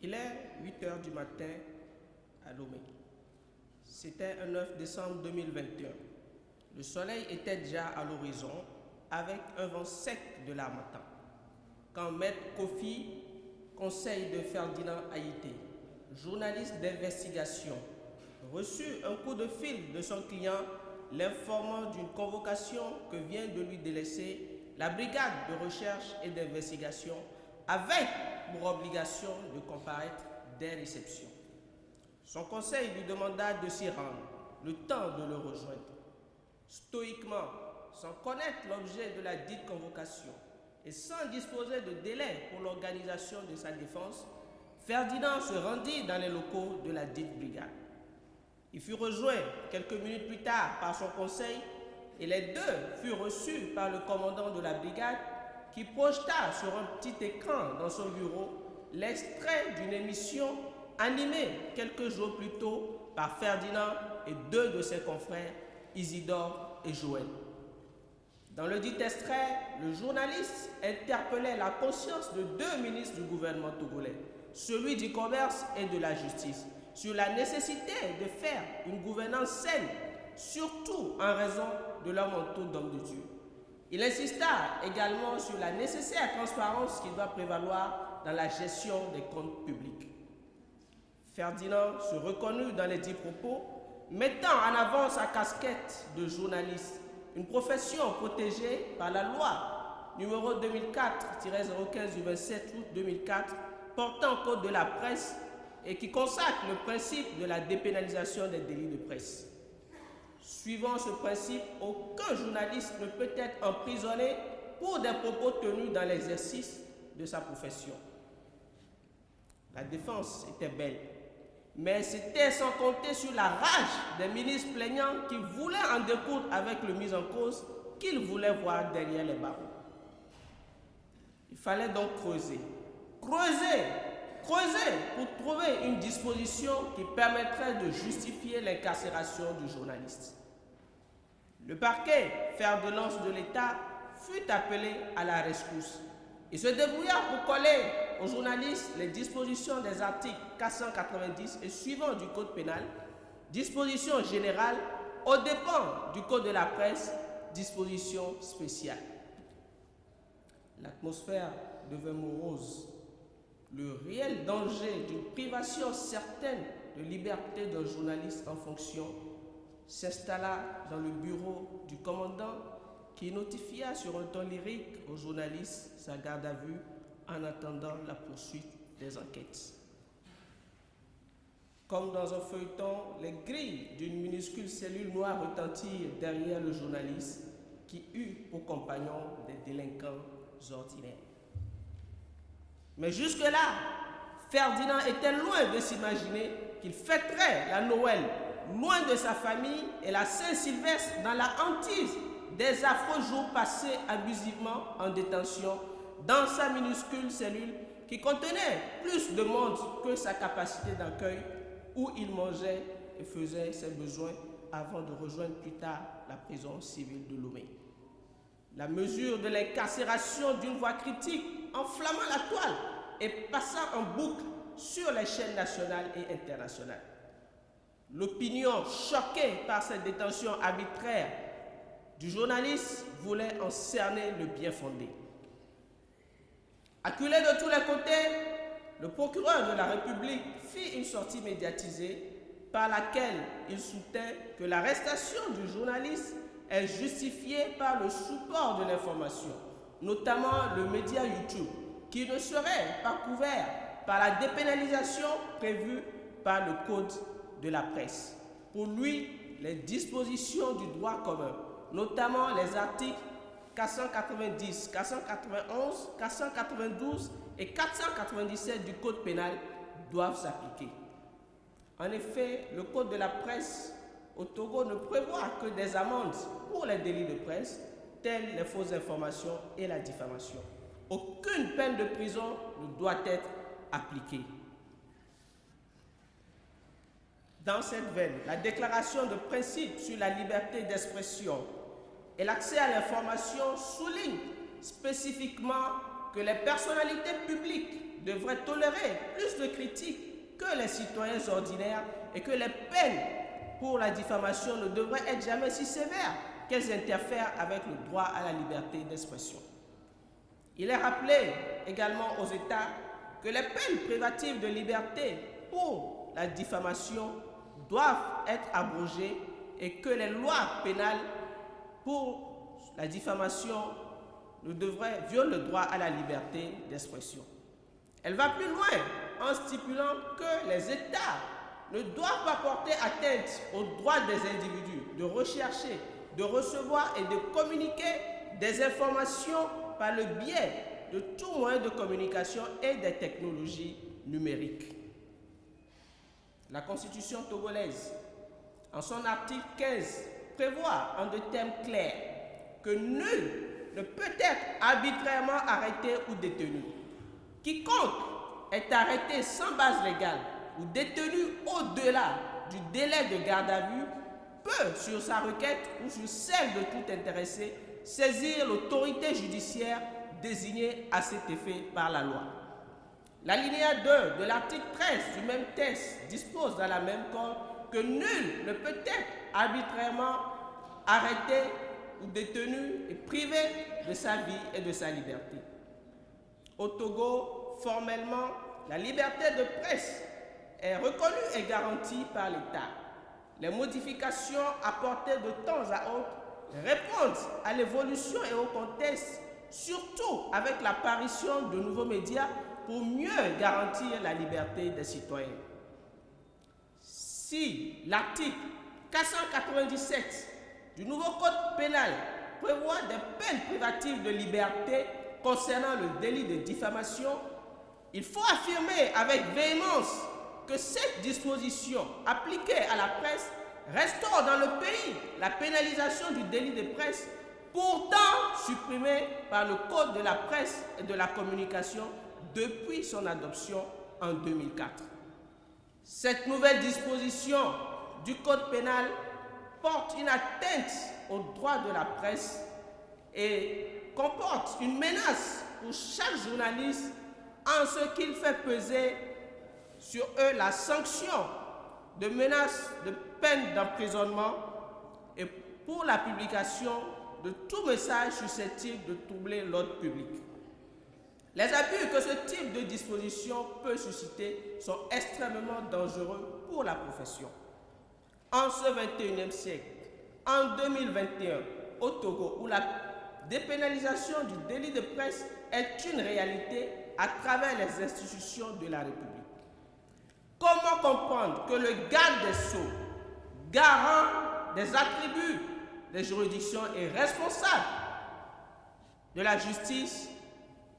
Il est 8 heures du matin à Lomé. C'était un 9 décembre 2021. Le soleil était déjà à l'horizon avec un vent sec de l'harmattan. Quand Maître Kofi, conseil de Ferdinand Haïté, journaliste d'investigation, reçut un coup de fil de son client l'informant d'une convocation que vient de lui délaisser la brigade de recherche et d'investigation avec pour obligation de comparaître dès réception. Son conseil lui demanda de s'y rendre, le temps de le rejoindre. Stoïquement, sans connaître l'objet de la dite convocation et sans disposer de délai pour l'organisation de sa défense, Ferdinand se rendit dans les locaux de la dite brigade. Il fut rejoint quelques minutes plus tard par son conseil et les deux furent reçus par le commandant de la brigade qui projeta sur un petit écran dans son bureau l'extrait d'une émission animée quelques jours plus tôt par Ferdinand et deux de ses confrères, Isidore et Joël. Dans le dit extrait, le journaliste interpellait la conscience de deux ministres du gouvernement togolais, celui du commerce et de la justice, sur la nécessité de faire une gouvernance saine, surtout en raison de leur manteau d'homme de Dieu. Il insista également sur la nécessaire transparence qui doit prévaloir dans la gestion des comptes publics. Ferdinand se reconnut dans les dits propos, mettant en avant sa casquette de journaliste, une profession protégée par la loi numéro 2004-015 du 27 août 2004 portant code de la presse et qui consacre le principe de la dépénalisation des délits de presse. Suivant ce principe, aucun journaliste ne peut être emprisonné pour des propos tenus dans l'exercice de sa profession. La défense était belle, mais c'était sans compter sur la rage des ministres plaignants qui voulaient en découdre avec le mis en cause qu'ils voulaient voir derrière les barreaux. Il fallait donc creuser pour trouver une disposition qui permettrait de justifier l'incarcération du journaliste. Le parquet, fer de lance de l'État, fut appelé à la rescousse. Il se débrouilla pour coller aux journalistes les dispositions des articles 490 et suivants du Code pénal, dispositions générales aux dépens du Code de la presse, dispositions spéciales. L'atmosphère devint morose. Le réel danger d'une privation certaine de liberté d'un journaliste en fonction s'installa dans le bureau du commandant qui notifia sur un ton lyrique aux journalistes sa garde à vue en attendant la poursuite des enquêtes. Comme dans un feuilleton, les grilles d'une minuscule cellule noire retentirent derrière le journaliste qui eut pour compagnon des délinquants ordinaires. Mais jusque-là, Ferdinand était loin de s'imaginer qu'il fêterait la Noël loin de sa famille et la Saint-Sylvestre dans la hantise des affreux jours passés abusivement en détention dans sa minuscule cellule qui contenait plus de monde que sa capacité d'accueil où il mangeait et faisait ses besoins avant de rejoindre plus tard la prison civile de Lomé. La mesure de l'incarcération d'une voix critique enflammant la toile et passant en boucle sur les chaînes nationales et internationales. L'opinion, choquée par cette détention arbitraire du journaliste, voulait en cerner le bien fondé. Acculé de tous les côtés, le procureur de la République fit une sortie médiatisée par laquelle il soutint que l'arrestation du journaliste est justifiée par le support de l'information, notamment le média YouTube, qui ne serait pas couvert par la dépénalisation prévue par le Code de la presse. Pour lui, les dispositions du droit commun, notamment les articles 490, 491, 492 et 497 du Code pénal doivent s'appliquer. En effet, le Code de la presse au Togo ne prévoit que des amendes pour les délits de presse, tels les fausses informations et la diffamation. Aucune peine de prison ne doit être appliquée. Dans cette veine, la déclaration de principe sur la liberté d'expression et l'accès à l'information souligne spécifiquement que les personnalités publiques devrait tolérer plus de critiques que les citoyens ordinaires et que les peines pour la diffamation ne devraient être jamais si sévères qu'elles interfèrent avec le droit à la liberté d'expression. Il est rappelé également aux États que les peines privatives de liberté pour la diffamation doivent être abrogées et que les lois pénales pour la diffamation violent le droit à la liberté d'expression. Elle va plus loin en stipulant que les États ne doivent pas porter atteinte aux droits des individus de rechercher, de recevoir et de communiquer des informations par le biais de tout moyen de communication et des technologies numériques. La Constitution togolaise, en son article 15, prévoit en des termes clairs que nul ne peut être arbitrairement arrêté ou détenu. Quiconque est arrêté sans base légale ou détenu au-delà du délai de garde à vue peut, sur sa requête ou sur celle de tout intéressé, saisir l'autorité judiciaire désignée à cet effet par la loi. L'alinéa 2 de l'article 13 du même texte dispose dans la même corde que nul ne peut être arbitrairement arrêté ou détenu et privé de sa vie et de sa liberté. Au Togo, formellement, la liberté de presse est reconnue et garantie par l'État. Les modifications apportées de temps à autre répondent à l'évolution et au contexte, surtout avec l'apparition de nouveaux médias pour mieux garantir la liberté des citoyens. Si l'article 497 du nouveau code pénal prévoit des peines privatives de liberté concernant le délit de diffamation, il faut affirmer avec véhémence que cette disposition appliquée à la presse restaure dans le pays la pénalisation du délit de presse, pourtant supprimée par le Code de la presse et de la communication depuis son adoption en 2004. Cette nouvelle disposition du Code pénal porte une atteinte aux droits de la presse et comporte une menace pour chaque journaliste en ce qu'il fait peser sur eux la sanction de menace de peine d'emprisonnement et pour la publication de tout message susceptible de troubler l'ordre public. Les abus que ce type de disposition peut susciter sont extrêmement dangereux pour la profession. En ce 21e siècle, en 2021, au Togo, où la dépénalisation du délit de presse est une réalité à travers les institutions de la République. Comment comprendre que le garde des Sceaux, garant des attributs des juridictions et responsable de la justice,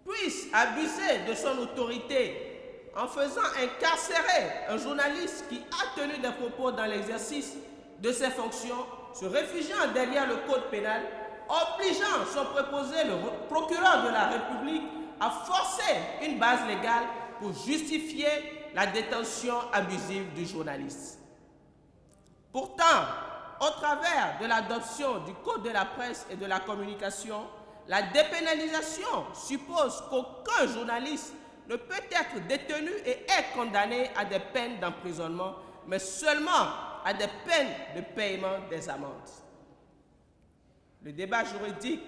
puisse abuser de son autorité en faisant incarcérer un journaliste qui a tenu des propos dans l'exercice de ses fonctions, se réfugiant derrière le code pénal, obligeant son préposé, le procureur de la République, à forcer une base légale pour justifier la détention abusive du journaliste. Pourtant, au travers de l'adoption du Code de la presse et de la communication, la dépénalisation suppose qu'aucun journaliste ne peut être détenu et être condamné à des peines d'emprisonnement, mais seulement à des peines de paiement des amendes. Le débat juridique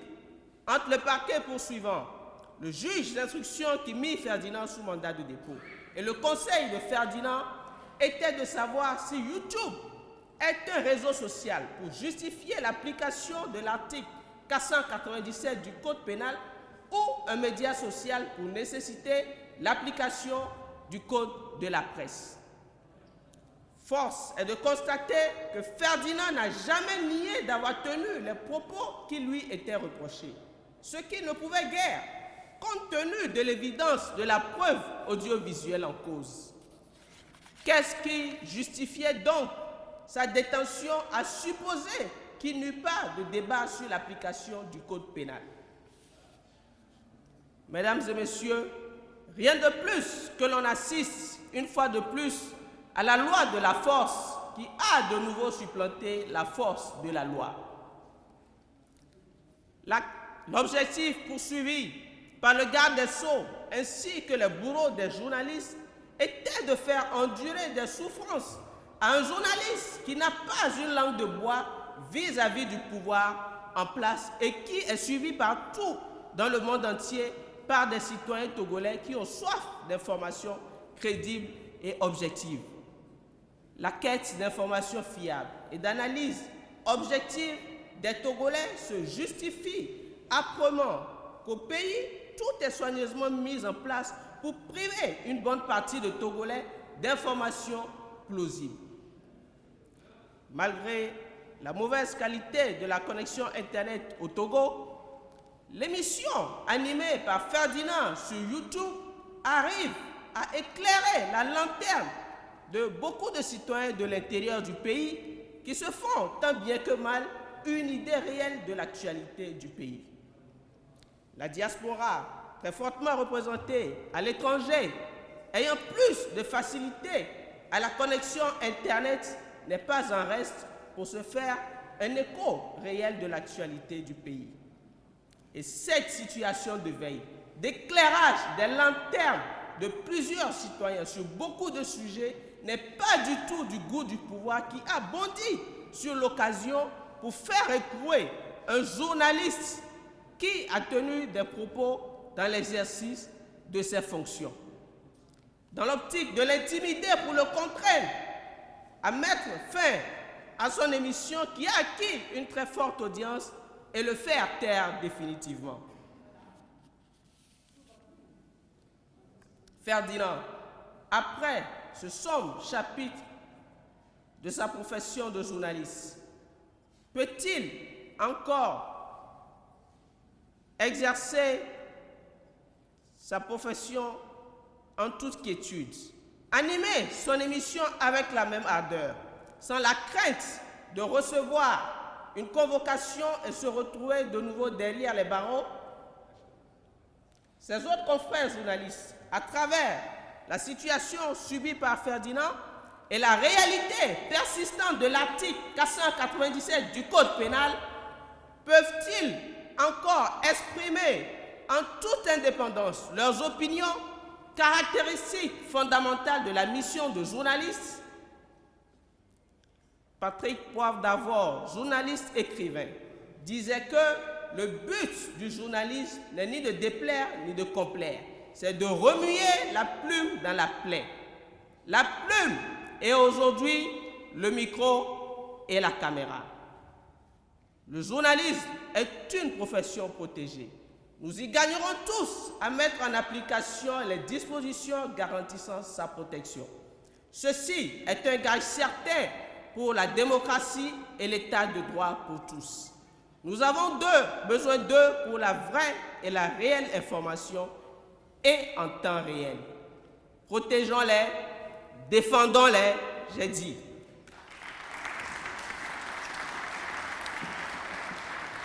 entre le parquet poursuivant, le juge d'instruction qui mit Ferdinand sous mandat de dépôt et le conseil de Ferdinand était de savoir si YouTube est un réseau social pour justifier l'application de l'article 497 du Code pénal ou un média social pour nécessiter l'application du Code de la presse. Force est de constater que Ferdinand n'a jamais nié d'avoir tenu les propos qui lui étaient reprochés, ce qu'il ne pouvait guère, compte tenu de l'évidence de la preuve audiovisuelle en cause. Qu'est-ce qui justifiait donc sa détention à supposer qu'il n'y eut pas de débat sur l'application du Code pénal? Mesdames et messieurs, rien de plus que l'on assiste une fois de plus à la loi de la force qui a de nouveau supplanté la force de la loi. L'objectif poursuivi par le garde des Sceaux ainsi que les bourreaux des journalistes était de faire endurer des souffrances à un journaliste qui n'a pas une langue de bois vis-à-vis du pouvoir en place et qui est suivi partout dans le monde entier par des citoyens togolais qui ont soif d'informations crédibles et objectives. La quête d'informations fiables et d'analyse objective des Togolais se justifie âprement qu'au pays, tout est soigneusement mis en place pour priver une bonne partie de Togolais d'informations plausibles. Malgré la mauvaise qualité de la connexion Internet au Togo, l'émission animée par Ferdinand sur YouTube arrive à éclairer la lanterne de beaucoup de citoyens de l'intérieur du pays qui se font tant bien que mal une idée réelle de l'actualité du pays. La diaspora, très fortement représentée à l'étranger, ayant plus de facilité à la connexion Internet, n'est pas en reste pour se faire un écho réel de l'actualité du pays. Et cette situation de veille, d'éclairage des lanternes de plusieurs citoyens sur beaucoup de sujets n'est pas du tout du goût du pouvoir qui a bondi sur l'occasion pour faire écrouer un journaliste qui a tenu des propos dans l'exercice de ses fonctions. Dans l'optique de l'intimider pour le contraindre à mettre fin à son émission qui a acquis une très forte audience et le faire taire définitivement. Ferdinand, après ce sombre chapitre de sa profession de journaliste, peut-il encore exercer sa profession en toute quiétude, animer son émission avec la même ardeur, sans la crainte de recevoir une convocation et se retrouver de nouveau derrière les barreaux? Ses autres confrères journalistes, à travers la situation subie par Ferdinand et la réalité persistante de l'article 497 du Code pénal, peuvent-ils encore exprimer en toute indépendance leurs opinions, caractéristiques fondamentales de la mission de journaliste? Patrick Poivre d'Avord, journaliste écrivain, disait que le but du journalisme n'est ni de déplaire ni de complaire, c'est de remuer la plume dans la plaie. La plume est aujourd'hui le micro et la caméra. Le journalisme est une profession protégée. Nous y gagnerons tous à mettre en application les dispositions garantissant sa protection. Ceci est un gage certain pour la démocratie et l'état de droit pour tous. Nous avons besoin d'eux pour la vraie et la réelle information et en temps réel. Protégeons-les, défendons-les, j'ai dit.